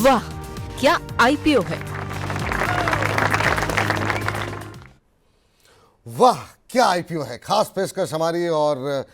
वाह, क्या आईपीओ है। वाह क्या आईपीओ है, खास पेशकश हमारी। और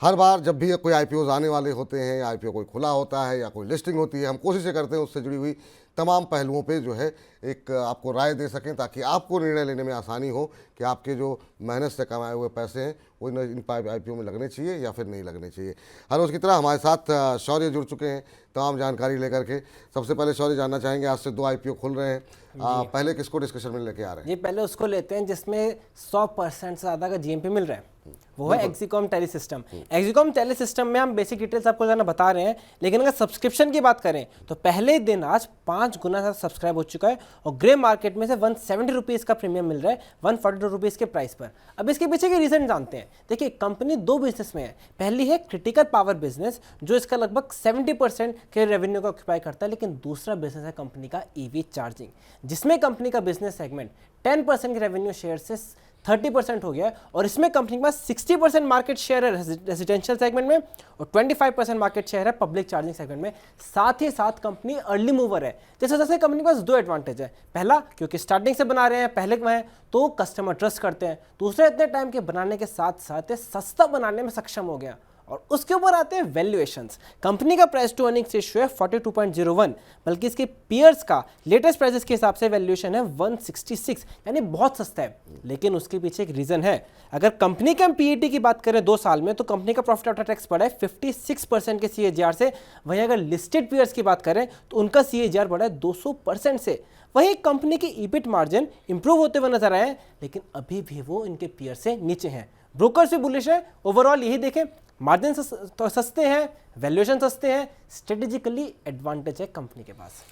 हर बार जब भी कोई आईपीओ आने वाले होते हैं या आईपीओ कोई खुला होता है या कोई लिस्टिंग होती है, हम कोशिश करते हैं उससे जुड़ी हुई तमाम पहलुओं पे जो है एक आपको राय दे सकें, ताकि आपको निर्णय लेने में आसानी हो कि आपके जो मेहनत से कमाए हुए पैसे हैं वो इन आईपीओ में लगने चाहिए या फिर नहीं लगने चाहिए। हर रोज़ की तरह हमारे साथ शौर्य जुड़ चुके हैं तमाम जानकारी लेकर के। सबसे पहले शौर्य जानना चाहेंगे, आज से 2 आईपीओ खुल रहे हैं, पहले किसको डिस्कशन में लेके आ रहे हैं? जी, पहले उसको लेते हैं जिसमें 100% से ज़्यादा का जीएमपी मिल रहा है, वो है Exicom tele system. Exicom tele system में हम बेसिक डिटेल्स आपको जाना बता रहे हैं, लेकिन अगर सब्सक्रिप्शन की बात करें तो पहले दिन आज 5 गुना ज़्यादा सब्सक्राइब हो चुका है और ग्रे मार्केट में से 170 रुपीज़ का प्रीमियम मिल रहा है 142 रुपीज़ के प्राइस पर। अब इसके पीछे के रीज़न जानते हैं। देखिए, कंपनी 2 बिजनेस में है। पहली है क्रिटिकल पावर बिजनेस, जो इसका लगभग 70% के रेवेन्यू को ऑक्यूपाई करता है, लेकिन दूसरा बिजनेस है कंपनी का ईवी चार्जिंग, जिसमें कंपनी का बिजनेस सेगमेंट 10% के रेवेन्यू शेयर से 30% हो गया है और इसमें कंपनी के पास 60% मार्केट शेयर है रेजिडेंशियल सेगमेंट में और 25% मार्केट शेयर है पब्लिक चार्जिंग सेगमेंट में। साथ ही साथ कंपनी अर्ली मूवर है। जैसे जैसे कंपनी के पास 2 एडवांटेज है। पहला, क्योंकि स्टार्टिंग से बना रहे हैं, पहले में है तो कस्टमर ट्रस्ट करते हैं। दूसरा, इतने टाइम के बनाने के साथ साथ सस्ता बनाने में सक्षम हो गया। और उसके ऊपर आते हैं वैल्यूएशंस। कंपनी का प्राइस टू अर्निंग्स रेशियो है 42.01, बल्कि इसके पीयर्स का लेटेस्ट प्राइसेस के हिसाब से वैल्यूएशन है 166, यानी बहुत सस्ता है। लेकिन उसके पीछे एक रीजन है। अगर कंपनी के हम पीईटी की बात करें 2 साल में, तो कंपनी का प्रॉफिट आफ्टर टैक्स बढ़ा है 56% के सीएजीआर से। वहीं अगर लिस्टेड पीयर्स की बात करें तो उनका सीएजीआर बढ़ा है 200% से। वहीं कंपनी की ईबिट मार्जिन इंप्रूव होते हुए नजर आए हैं, लेकिन अभी भी वो इनके पीयर से नीचे हैं। ब्रोकर्स भी बुलिश है। ओवरऑल यही देखें, मार्जिन तो सस्ते हैं, वैल्यूएशन सस्ते हैं, स्ट्रेटेजिकली एडवांटेज है कंपनी के पास।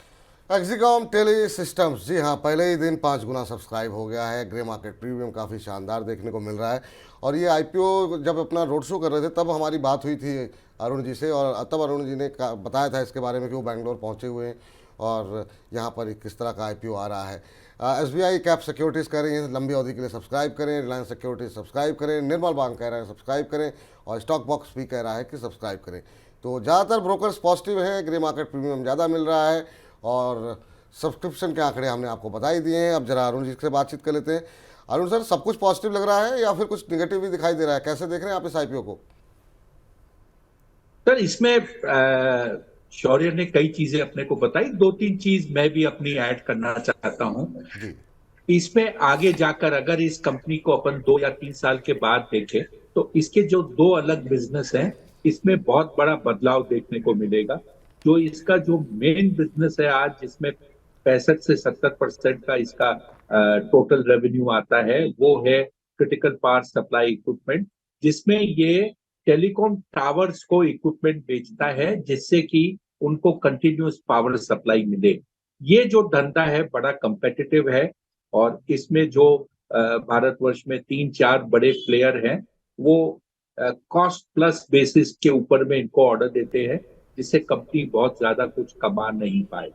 एक्सिकॉम टेली सिस्टम्स, जी हाँ, पहले ही दिन 5 गुना सब्सक्राइब हो गया है। ग्रे मार्केट प्रीमियम काफ़ी शानदार देखने को मिल रहा है। और ये आईपीओ जब अपना रोड शो कर रहे थे तब हमारी बात हुई थी अरुण जी से, और तब अरुण जी ने बताया था इसके बारे में कि वो बैंगलोर पहुँचे हुए हैं और यहाँ पर किस तरह का आईपीओ आ रहा है। एसबीआई कैप सिक्योरिटीज़ कह रही हैं लंबी अवधि के लिए सब्सक्राइब करें, रिलायंस सिक्योरिटीज सब्सक्राइब करें, निर्मल बैंक कह रहे हैं सब्सक्राइब करें, और स्टॉक बॉक्स भी कह रहा है कि सब्सक्राइब करें। तो ज़्यादातर ब्रोकर्स पॉजिटिव हैं, ग्रे मार्केट प्रीमियम ज़्यादा मिल रहा है और सब्सक्रिप्शन के आंकड़े हमने आपको बता ही दिए हैं। अब जरा अरुण जी से बातचीत कर लेते हैं। अरुण सर, सब कुछ पॉजिटिव लग रहा है या फिर कुछ निगेटिव भी दिखाई दे रहा है? कैसे देख रहे हैं आप इस आईपीओ को? सर, इसमें शौर्य ने कई चीजें अपने को बताई। 2-3 चीज मैं भी अपनी ऐड करना चाहता हूं। जी, इसमें आगे जाकर अगर इस कंपनी को अपन 2 या 3 साल के बाद देखें तो इसके जो 2 अलग बिजनेस हैं, इसमें बहुत बड़ा बदलाव देखने को मिलेगा। जो इसका जो मेन बिजनेस है आज, जिसमें 65 से 70% का इसका टोटल रेवेन्यू आता है, वो है क्रिटिकल पावर सप्लाई इक्विपमेंट, जिसमें ये टेलीकॉम टावर्स को इक्विपमेंट बेचता है जिससे कि उनको कंटिन्यूअस पावर सप्लाई मिले। ये जो धंधा है बड़ा कंपेटिटिव है और इसमें जो भारतवर्ष में 3-4 बड़े प्लेयर हैं, वो कॉस्ट प्लस बेसिस के ऊपर में इनको ऑर्डर देते हैं, जिससे कंपनी बहुत ज्यादा कुछ कमा नहीं पाए।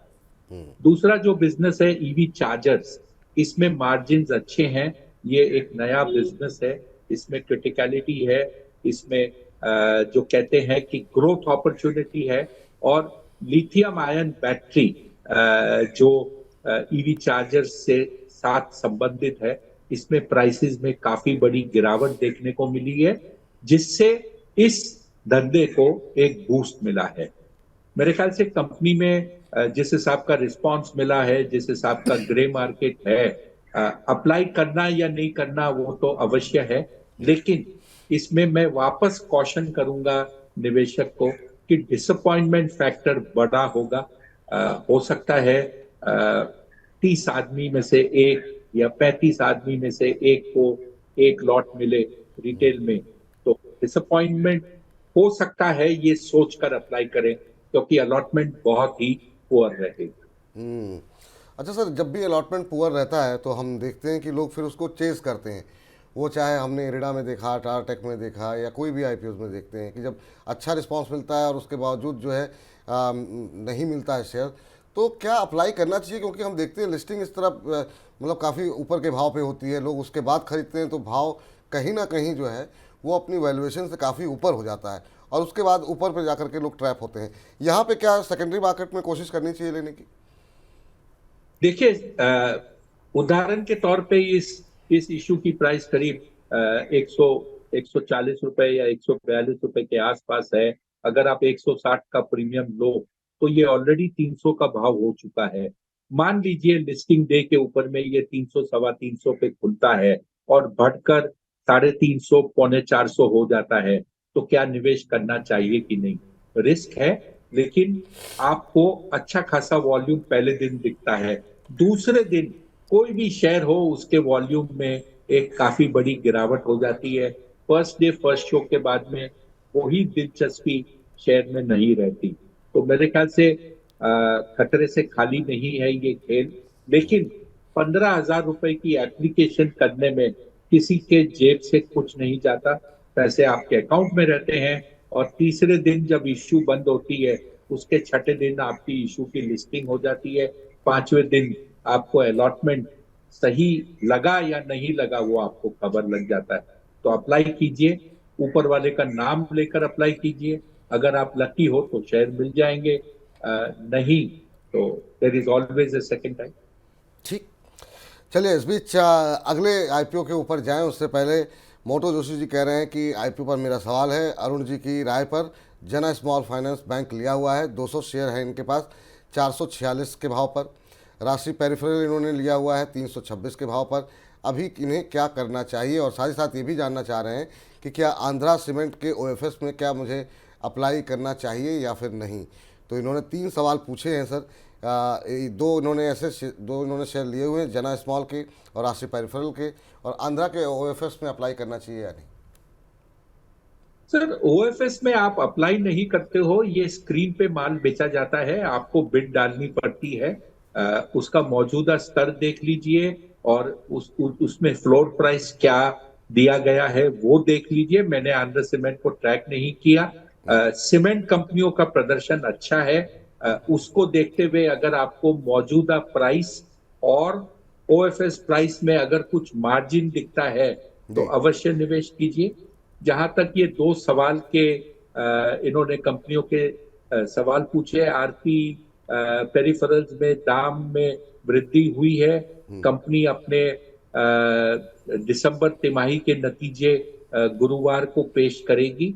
दूसरा जो बिजनेस है ईवी चार्जर्स, इसमें मार्जिन्स अच्छे हैं। ये एक नया बिजनेस है, इसमें क्रिटिकलिटी है, इसमें जो कहते हैं कि ग्रोथ अपॉर्चुनिटी है। और लिथियम आयन बैटरी जो ईवी चार्जर्स से साथ संबंधित है, इसमें प्राइसेस में काफी बड़ी गिरावट देखने को मिली है, जिससे इस धंधे को एक बूस्ट मिला है। मेरे ख्याल से कंपनी में जिस हिसाब का रिस्पांस मिला है, जिस हिसाब का ग्रे मार्केट है, अप्लाई करना या नहीं करना वो तो अवश्य है, लेकिन इसमें मैं वापस कॉशन करूंगा निवेशक को कि डिसअपॉइंटमेंट फैक्टर बड़ा होगा। हो सकता है 30 आदमी में से एक या 35 आदमी में से एक को एक लॉट मिले रिटेल में, तो डिसअपॉइंटमेंट हो सकता है। ये सोचकर अप्लाई करें क्योंकि अलॉटमेंट बहुत ही पुअर रहेगा। अच्छा सर, जब भी अलॉटमेंट पुअर रहता है तो हम देखते हैं कि लोग फिर उसको चेस करते हैं। वो चाहे हमने इरिडा में देखा, टारटेक में देखा, या कोई भी आईपीओ में देखते हैं कि जब अच्छा रिस्पांस मिलता है और उसके बावजूद जो है नहीं मिलता है शेयर, तो क्या अप्लाई करना चाहिए? क्योंकि हम देखते हैं लिस्टिंग इस तरह मतलब काफ़ी ऊपर के भाव पे होती है, लोग उसके बाद खरीदते हैं तो भाव कहीं ना कहीं जो है वो अपनी वैल्यूएशन से काफ़ी ऊपर हो जाता है और उसके बाद ऊपर पर जाकर के लोग ट्रैप होते हैं। यहाँ पे क्या सेकेंडरी मार्केट में कोशिश करनी चाहिए लेने की? देखिए, उदाहरण के तौर पे इस इशू की प्राइस करीब 140 रुपए या 142 रुपए के आसपास है। अगर आप 160 का प्रीमियम लो तो ये ऑलरेडी 300 का भाव हो चुका है। मान लीजिए लिस्टिंग डे के ऊपर में ये 300 सवा 300 पे खुलता है और बढ़कर 350 पौने 400 हो जाता है, तो क्या निवेश करना चाहिए कि नहीं? रिस्क है, लेकिन आपको अच्छा खासा वॉल्यूम पहले दिन दिखता है। दूसरे दिन कोई भी शेयर हो, उसके वॉल्यूम में एक काफी बड़ी गिरावट हो जाती है। फर्स्ट डे फर्स्ट शो के बाद में वही दिलचस्पी शेयर में नहीं रहती। तो मेरे ख्याल से खतरे से खाली नहीं है ये खेल, लेकिन 15,000 रुपए की एप्लीकेशन करने में किसी के जेब से कुछ नहीं जाता। पैसे आपके अकाउंट में रहते हैं और तीसरे दिन जब इश्यू बंद होती है, उसके छठे दिन आपकी इशू की लिस्टिंग हो जाती है। पांचवें दिन आपको अलॉटमेंट सही लगा या नहीं लगा वो आपको खबर लग जाता है। तो अप्लाई कीजिए, ऊपर वाले का नाम लेकर अप्लाई कीजिए। अगर आप लकी हो तो शेयर मिल जाएंगे, नहीं तो there is always a second time. ठीक, चलिए इस बीच अगले आईपीओ के ऊपर जाएं उससे पहले मोटो जोशी जी कह रहे हैं कि आईपीओ पर मेरा सवाल है अरुण जी की राय पर। जना स्मॉल फाइनेंस बैंक लिया हुआ है, 200 शेयर है इनके पास 446 के भाव पर। राशि पेरिफेरल इन्होंने लिया हुआ है 326 के भाव पर। अभी इन्हें क्या करना चाहिए? और साथ ही साथ ये भी जानना चाह रहे हैं कि क्या आंध्रा सीमेंट के ओएफएस में क्या मुझे अप्लाई करना चाहिए या फिर नहीं। तो इन्होंने 3 सवाल पूछे हैं सर। दो इन्होंने शेयर लिए हुए हैं, जना स्मॉल के और राशि पेरिफेरल के, और आंध्रा के ओएफएस में अप्लाई करना चाहिए या नहीं। सर, ओएफएस में आप अप्लाई नहीं करते हो, ये स्क्रीन पे माल बेचा जाता है, आपको बिड डालनी पड़ती है। उसका मौजूदा स्तर देख लीजिए और उसमें फ्लोर प्राइस क्या दिया गया है वो देख लीजिए। मैंने आंध्र सीमेंट को ट्रैक नहीं किया। सीमेंट कंपनियों का प्रदर्शन अच्छा है। उसको देखते हुए अगर आपको मौजूदा प्राइस और ओएफएस प्राइस में अगर कुछ मार्जिन दिखता है तो अवश्य निवेश कीजिए। जहां तक ये 2 सवाल के इन्होंने कंपनियों के सवाल पूछे, आरपी पेरिफेरल्स में दाम में वृद्धि हुई है। कंपनी अपने दिसंबर तिमाही के नतीजे गुरुवार को पेश करेगी।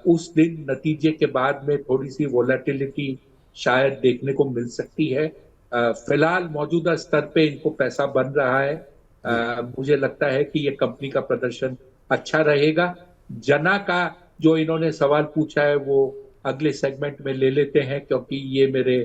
उस दिन नतीजे के बाद में थोड़ी सी वोलेटिलिटी शायद देखने को मिल सकती है। फिलहाल मौजूदा स्तर पे इनको पैसा बन रहा है। मुझे लगता है कि ये कंपनी का प्रदर्शन अच्छा रहेगा। जना का जो इन्होंने सवाल पूछा है वो अगले सेगमेंट में ले लेते हैं, क्योंकि ये मेरे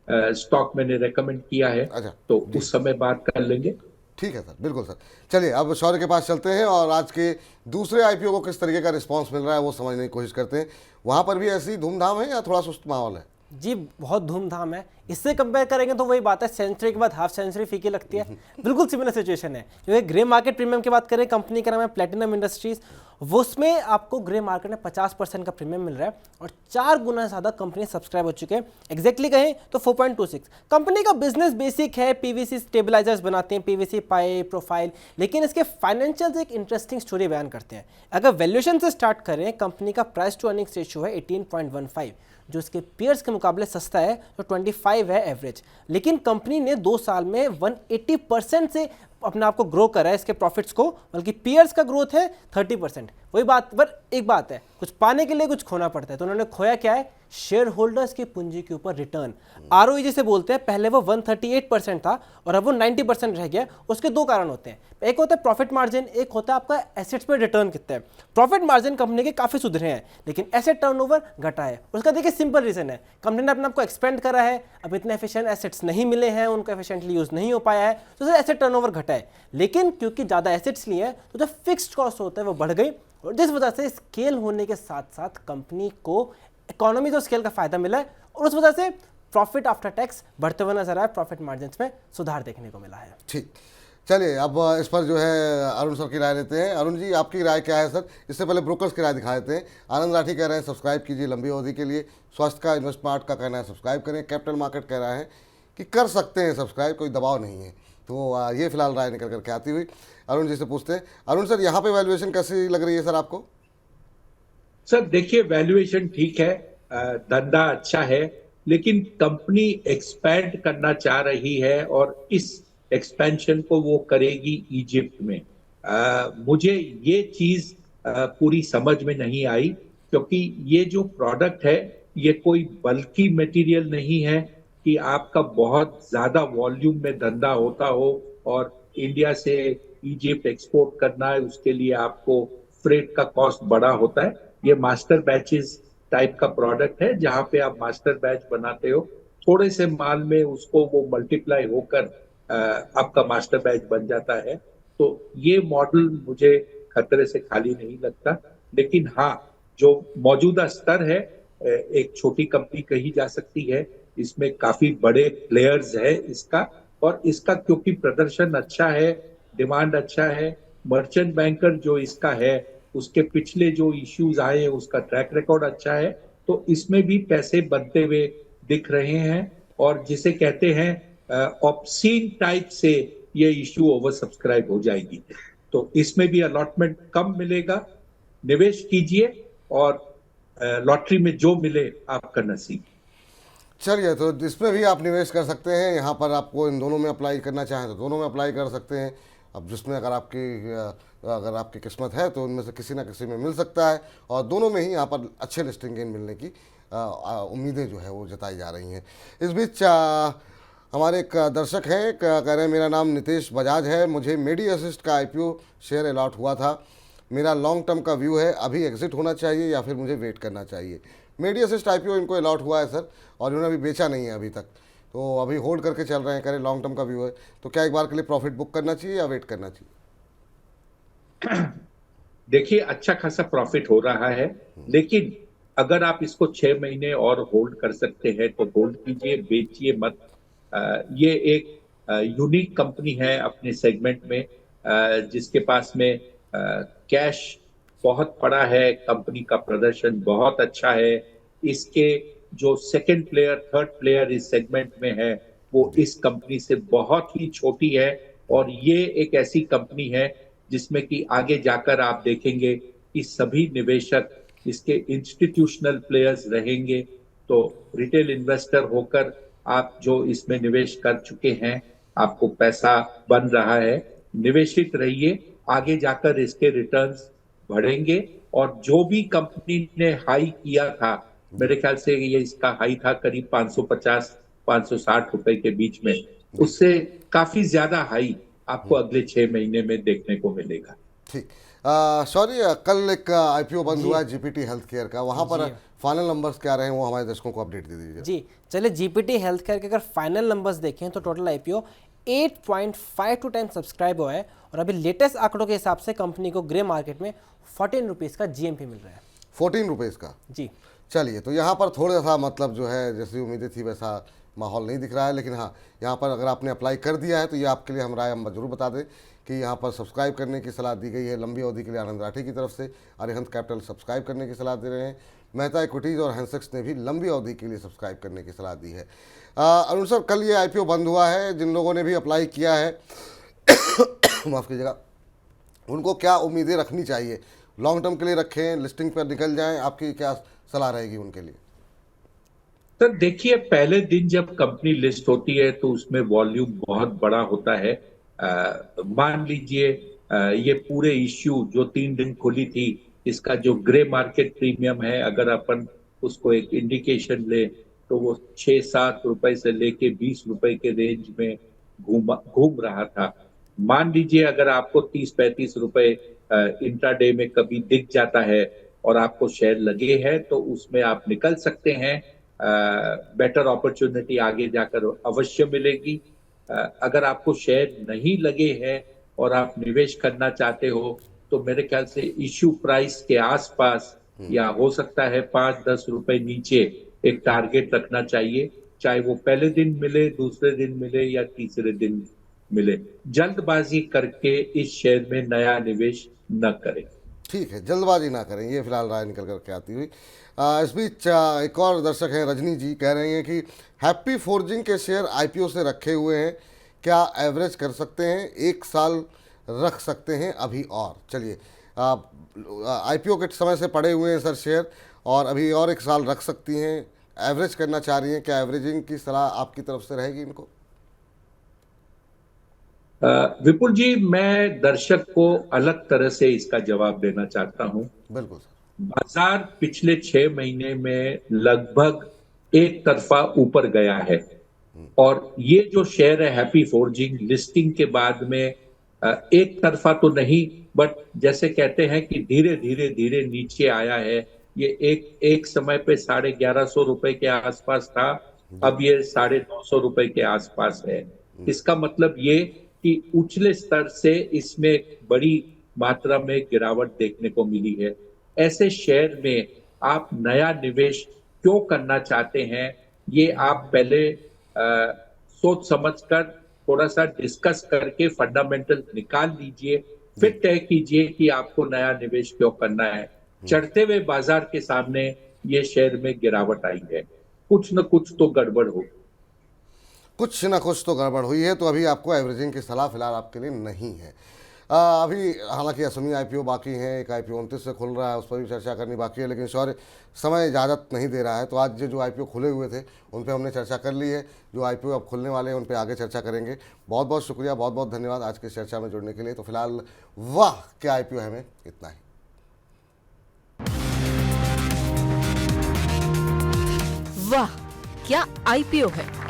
स्टॉक मैंने रेकमेंड किया है। अच्छा, तो उस समय बात कर लेंगे। ठीक है सर, बिल्कुल सर। चलिए अब शौर्य के पास चलते हैं और आज के दूसरे आईपीओ को किस तरीके का रिस्पांस मिल रहा है वो समझने की कोशिश करते हैं। वहाँ पर भी ऐसी धूमधाम है या थोड़ा सुस्त माहौल है? जी बहुत धूमधाम है। इससे कंपेयर करेंगे तो वही बात है, सेंचुरी के बाद हाफ सेंचुरी फीकी लगती है। बिल्कुल सिमिलर सिचुएशन है। जो ग्रे मार्केट प्रीमियम की बात करें, कंपनी का नाम है प्लेटिनम इंडस्ट्रीज, वो उसमें आपको ग्रे मार्केट में 50% का प्रीमियम मिल रहा है और 4 गुना ज़्यादा कंपनी सब्सक्राइब हो चुके हैं। एग्जैक्टली कहें तो 4.26। कंपनी का बिजनेस बेसिक है, पीवीसी स्टेबलाइजर्स बनाते हैं, पीवीसी पाइप प्रोफाइल, लेकिन इसके फाइनेंशियल एक इंटरेस्टिंग स्टोरी बयान करते हैं। अगर वैल्यूएशन से स्टार्ट करें, कंपनी का प्राइस टू अर्निंग्स रेशियो है 18.15, जो इसके पीयर्स के मुकाबले सस्ता है, तो 25 है एवरेज। लेकिन कंपनी ने 2 साल में 180% से अपने आप को ग्रो करा है इसके प्रॉफिट्स को, बल्कि पीयर्स का ग्रोथ है 30%। वही बात, पर एक बात है, कुछ पाने के लिए कुछ खोना पड़ता है। तो उन्होंने खोया क्या है? शेयर होल्डर्स की पूंजी के ऊपर रिटर्न। आरओई जिसे बोलते हैं, पहले वो 138% था और अब वो 90% रह गया। उसके 2 कारण होते हैं, एक होता है प्रॉफिट मार्जिन, एक होता है आपका एसेट्स पे रिटर्न कितना है। प्रॉफिट मार्जिन कंपनी के काफी सुधरे हैं, लेकिन एसेट टर्नओवर घटा है। उसका देखिए सिंपल रीजन है, कंपनी ने अपने आप को एक्सपेंड करा है, अब इतने एफिशिएंट एसेट्स नहीं मिले हैं, उनको एफिशिएंटली यूज नहीं हो पाया है, तो एसेट टर्नओवर घटा है। लेकिन क्योंकि ज्यादा एसेट्स लिए हैं तो जो फिक्स्ड कॉस्ट होता है वो बढ़ गई, और जिस वजह से स्केल होने के साथ साथ कंपनी को इकोनॉमीज ऑफ स्केल का फायदा मिला है, और उस वजह से प्रॉफिट आफ्टर टैक्स बढ़ते हुए नजर आया, प्रॉफिट मार्जिन में सुधार देखने को मिला है। ठीक, चलिए अब इस पर जो है अरुण सर की राय लेते हैं। अरुण जी, आपकी राय क्या है सर? इससे पहले ब्रोकर्स की राय दिखा देते हैं। आनंद राठी कह रहे हैं सब्सक्राइब कीजिए लंबी अवधि के लिए। स्वास्थ्य का इन्वेस्टमार्ट का कहना है सब्सक्राइब करें। कैपिटल मार्केट कह रहा है कि कर सकते हैं सब्सक्राइब, कोई दबाव नहीं है। तो ये फिलहाल राय निकल करके आती हुई अरुण जी से पूछते हैं। अरुण सर, यहाँ पे वैल्यूएशन कैसी लग रही है सर आपको? सर देखिए, वैल्यूएशन ठीक है, धंधा अच्छा है, लेकिन कंपनी एक्सपैंड करना चाह रही है और इस एक्सपेंशन को वो करेगी इजिप्ट में। मुझे ये चीज पूरी समझ में नहीं आई, क्योंकि ये जो प्रोडक्ट है ये कोई बल्कि मटेरियल नहीं है कि आपका बहुत ज्यादा वॉल्यूम में धंधा होता हो और इंडिया से इजिप्ट एक्सपोर्ट करना है, उसके लिए आपको फ्रेट का कॉस्ट बड़ा होता है। ये मास्टर बैचेस टाइप का प्रोडक्ट है, जहां पे आप मास्टर बैच बनाते हो, थोड़े से माल में उसको वो मल्टीप्लाई होकर आपका मास्टर बैच बन जाता है। तो ये मॉडल मुझे खतरे से खाली नहीं लगता, लेकिन हाँ, जो मौजूदा स्तर है एक छोटी कंपनी कही जा सकती है, इसमें काफी बड़े प्लेयर्स है इसका, और इसका क्योंकि प्रदर्शन अच्छा है, डिमांड अच्छा है, मर्चेंट बैंकर जो इसका है उसके पिछले जो इश्यूज आए हैं उसका ट्रैक रिकॉर्ड अच्छा है, तो इसमें भी पैसे बनते हुए दिख रहे हैं। और जिसे कहते हैं ऑब्सीन टाइप से ये इश्यू ओवर सब्सक्राइब हो जाएगी, तो इसमें भी अलॉटमेंट कम मिलेगा। निवेश कीजिए और लॉटरी में जो मिले आपका नसीब। चलिए, तो इसमें भी आप निवेश कर सकते हैं। यहाँ पर आपको इन दोनों में अप्लाई करना चाहें तो दोनों में अप्लाई कर सकते हैं। अब जिसमें अगर आपकी किस्मत है तो उनमें से किसी ना किसी में मिल सकता है, और दोनों में ही यहाँ पर अच्छे लिस्टिंग गेन मिलने की उम्मीदें जो है वो जताई जा रही हैं। इस बीच हमारे एक दर्शक हैं, कह रहे हैं मेरा नाम नितेश बजाज है, मुझे मेडी असिस्ट का IPO शेयर अलॉट हुआ था, मेरा लॉन्ग टर्म का व्यू है, अभी एग्जिट होना चाहिए या फिर मुझे वेट करना चाहिए। मेडी असिस्ट IPO इनको अलॉट हुआ है सर, और इन्होंने अभी बेचा नहीं है अभी तक, तो अभी होल्ड करके चल रहे हैं, कह रहे लॉन्ग टर्म का व्यू है, तो क्या एक बार के लिए प्रॉफिट बुक करना चाहिए या वेट करना चाहिए? देखिए, अच्छा खासा प्रॉफिट हो रहा है, लेकिन अगर आप इसको 6 महीने और होल्ड कर सकते हैं तो होल्ड कीजिए, बेचिए मत। ये एक यूनिक कंपनी है अपने सेगमेंट में, जिसके पास में कैश बहुत पड़ा है, कंपनी का प्रदर्शन बहुत अच्छा है। इसके जो सेकंड प्लेयर, थर्ड प्लेयर इस सेगमेंट में है, वो इस कंपनी से बहुत ही छोटी है, और ये एक ऐसी कंपनी है जिसमें कि आगे जाकर आप देखेंगे कि सभी निवेशक इसके इंस्टीट्यूशनल प्लेयर्स रहेंगे। तो रिटेल इन्वेस्टर होकर आप जो इसमें निवेश कर चुके हैं, आपको पैसा बन रहा है, निवेशित रहिए, आगे जाकर इसके रिटर्न्स बढ़ेंगे। और जो भी कंपनी ने हाई किया था, मेरे ख्याल से ये इसका हाई था करीब 550-560 रुपए के बीच में, उससे काफी ज्यादा हाई आपको अगले 6 महीने में देखने को मिलेगा। ठीक, सॉरी, कल एक IPO बंद हुआ है GPT हेल्थ केयर का, वहाँ पर फाइनल नंबर्स क्या रहे हैं वो हमारे दर्शकों को अपडेट दे दीजिए। जी चलिए, GPT हेल्थ केयर के अगर फाइनल नंबर्स देखें तो टोटल IPO 8.52 टाइम सब्सक्राइब हुआ है, और अभी लेटेस्ट आंकड़ों के हिसाब से कंपनी को ग्रे मार्केट में 14 रुपीज़ का GMP मिल रहा है। 14 रुपीज़ का? जी। चलिए, तो यहाँ पर थोड़ा सा मतलब जो है जैसी उम्मीदें थी वैसा माहौल नहीं दिख रहा है, लेकिन हाँ, यहाँ पर अगर आपने अप्लाई कर दिया है तो ये आपके लिए हम जरूर बता दें कि यहाँ पर सब्सक्राइब करने की सलाह दी गई है लंबी अवधि के लिए आनंद राठी की तरफ से। अरिहंत कैपिटल सब्सक्राइब करने की सलाह दे रहे हैं, मेहता इक्विटीज़ और हैंसेक्स ने भी लंबी अवधि के लिए सब्सक्राइब करने की सलाह दी है। अरुण सर, कल ये IPO बंद हुआ है, जिन लोगों ने भी अप्लाई किया है माफ़ कीजिएगा, उनको क्या उम्मीदें रखनी चाहिए? लॉन्ग टर्म के लिए रखें, लिस्टिंग पर निकल जाएं, आपकी क्या सलाह रहेगी उनके लिए? सर देखिए, पहले दिन जब कंपनी लिस्ट होती है तो उसमें वॉल्यूम बहुत बड़ा होता है। मान लीजिए ये पूरे इश्यू जो 3 दिन खुली थी, इसका जो ग्रे मार्केट प्रीमियम है, अगर अपन उसको एक इंडिकेशन ले तो वो 6-7 रुपए से लेके 20 रुपए के रेंज में घूम रहा था। मान लीजिए अगर आपको 30-35 रुपए इंट्राडे में कभी दिख जाता है और आपको शेयर लगे हैं, तो उसमें आप निकल सकते हैं। बेटर अपॉर्चुनिटी आगे जाकर अवश्य मिलेगी। अगर आपको शेयर नहीं लगे हैं और आप निवेश करना चाहते हो, तो मेरे ख्याल से इश्यू प्राइस के आसपास या हो सकता है 5-10 रुपए नीचे एक टारगेट रखना चाहिए, चाहे वो पहले दिन मिले, दूसरे दिन मिले या तीसरे दिन मिले। जल्दबाजी करके इस शेयर में नया निवेश न करें। ठीक है, जल्दबाजी ना करें, ये फिलहाल राय निकल करके आती हुई। इस बीच एक और दर्शक हैं, रजनी जी, कह रहे हैं कि हैप्पी फोर्जिंग के शेयर IPO से रखे हुए हैं, क्या एवरेज कर सकते हैं? 1 साल रख सकते हैं अभी और? चलिए, IPO के समय से पड़े हुए हैं सर शेयर, और अभी और 1 साल रख सकती हैं, एवरेज करना चाह रही हैं, क्या एवरेजिंग की सलाह आपकी तरफ से रहेगी इनको? विपुल जी, मैं दर्शक को अलग तरह से इसका जवाब देना चाहता हूं। बिल्कुल सर। बाजार पिछले 6 महीने में लगभग एक तरफा ऊपर गया है और ये जो शेयर है हैप्पी फोर्जिंग लिस्टिंग के बाद में एक तरफा तो नहीं, बट जैसे कहते हैं कि धीरे धीरे धीरे नीचे आया है। ये एक समय पे 1150 रुपए के आसपास था, अब ये 950 रुपए के आसपास है। इसका मतलब ये कि उछले स्तर से इसमें बड़ी मात्रा में गिरावट देखने को मिली है। ऐसे शेयर में आप नया निवेश क्यों करना चाहते हैं, ये आप पहले सोच समझकर थोड़ा सा डिस्कस करके फंडामेंटल निकाल लीजिए, फिर तय कीजिए कि आपको नया निवेश क्यों करना है। चढ़ते हुए बाजार के सामने ये शेयर में गिरावट आई है, कुछ न कुछ तो गड़बड़ हो। कुछ ना कुछ तो गड़बड़ हुई है, तो अभी आपको एवरेजिंग की सलाह फिलहाल आपके लिए नहीं है। अभी हालांकि असमी आईपीओ बाकी हैं, एक आईपीओ 29 से खुल रहा है, उस पर भी चर्चा करनी बाकी है, लेकिन शौर्य समय इजाज़त नहीं दे रहा है। तो आज जो आईपीओ खुले हुए थे उन पे हमने चर्चा कर ली है, जो आईपीओ अब खुलने वाले हैं उन पे आगे चर्चा करेंगे। बहुत बहुत शुक्रिया, बहुत बहुत धन्यवाद आज की चर्चा में जुड़ने के लिए। तो फिलहाल वाह क्या आईपीओ है, हमें इतना ही। वाह क्या आईपीओ है।